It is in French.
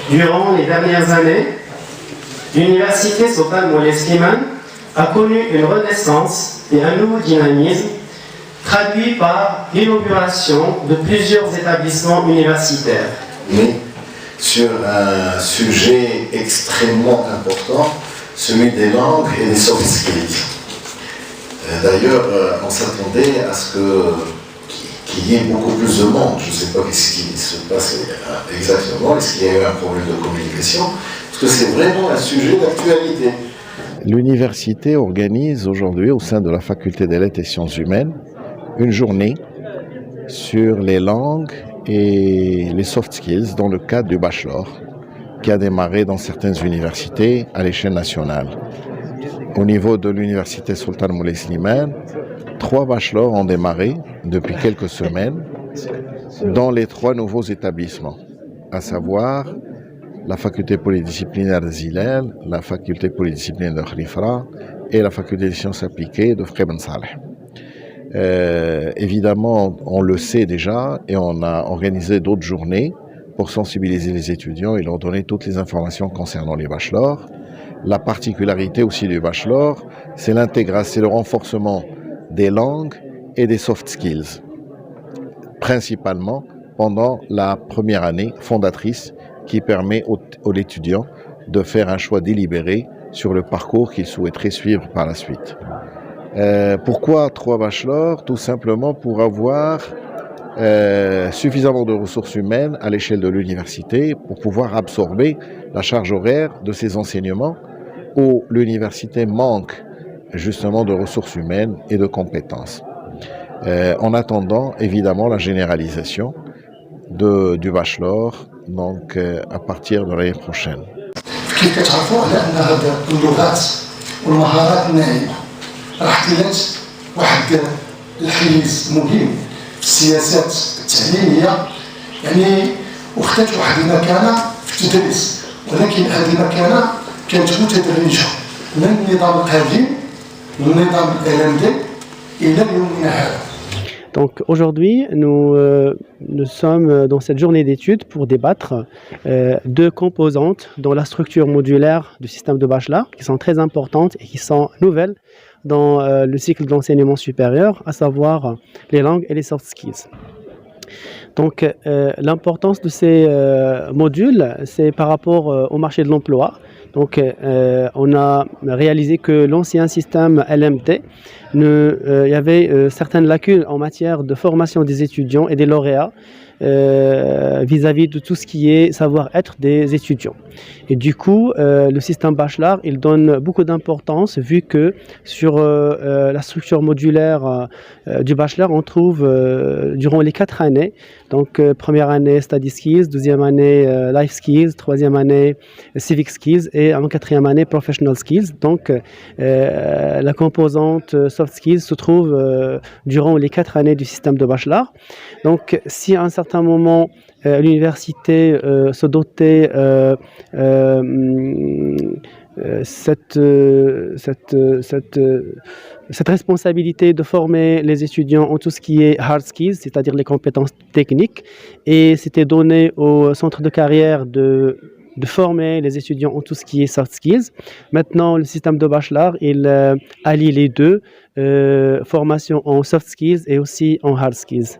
Durant les dernières années, l'Université Sultan Moulay Slimane a connu une renaissance et un nouveau dynamisme traduit par l'inauguration de plusieurs établissements universitaires. Mais sur un sujet extrêmement important, celui des langues et des soft skills. D'ailleurs, on s'attendait à ce qu'il y ait beaucoup plus de monde. Je ne sais pas ce qui se passe exactement. Est-ce qu'il y a eu un problème de communication? Parce que c'est vraiment un sujet d'actualité. L'université organise aujourd'hui, au sein de la faculté des lettres et sciences humaines, une journée sur les langues et les soft skills dans le cadre du bachelor, qui a démarré dans certaines universités à l'échelle nationale. Au niveau de l'université Sultan Moulay Slimane, 3 bachelors ont démarré depuis quelques semaines dans les 3 nouveaux établissements, à savoir la faculté polydisciplinaire de Zilal, la faculté polydisciplinaire de Khlifra et la faculté des sciences appliquées de Frais Ben Saleh. Évidemment, on le sait déjà et on a organisé d'autres journées pour sensibiliser les étudiants et leur donner toutes les informations concernant les bachelors. La particularité aussi du bachelor, c'est l'intégration, c'est le renforcement des langues et des soft skills, principalement pendant la première année fondatrice qui permet à l'étudiant de faire un choix délibéré sur le parcours qu'il souhaiterait suivre par la suite. Pourquoi 3 bachelors? Tout simplement pour avoir suffisamment de ressources humaines à l'échelle de l'université pour pouvoir absorber la charge horaire de ces enseignements où l'université manque justement de ressources humaines et de compétences. En attendant évidemment la généralisation du bachelor donc à partir de l'année prochaine. كيف كتعرفوا على ان هذه اللغات والمهارات الناعمه راه حلت واحد الحيز مهم في السياسات التعليميه يعني وخدات واحد المكانه في التدريس ولكن هذه المكانه كانت متدرجه من النظام القديم من النظام LMD الى يومنا هذا. Donc aujourd'hui, nous sommes dans cette journée d'études pour débattre 2 composantes dans la structure modulaire du système de bachelor qui sont très importantes et qui sont nouvelles dans le cycle d'enseignement supérieur, à savoir les langues et les soft skills. Donc l'importance de ces modules, c'est par rapport au marché de l'emploi. Donc on a réalisé que l'ancien système LMD, il y avait certaines lacunes en matière de formation des étudiants et des lauréats vis-à-vis de tout ce qui est savoir-être des étudiants. Et du coup, le système bachelor, il donne beaucoup d'importance vu que sur la structure modulaire du bachelor, on trouve durant les 4 années, donc première année study skills, deuxième année life skills, troisième année civic skills et en 4e année professional skills. Donc la composante soft skills se trouve durant les 4 années du système de bachelor. Donc si à un certain moment l'université se dotait cette responsabilité de former les étudiants en tout ce qui est hard skills, c'est-à-dire les compétences techniques, et c'était donné au centre de carrière de former les étudiants en tout ce qui est soft skills. Maintenant, le système de bachelor, il allie les 2, formation en soft skills et aussi en hard skills.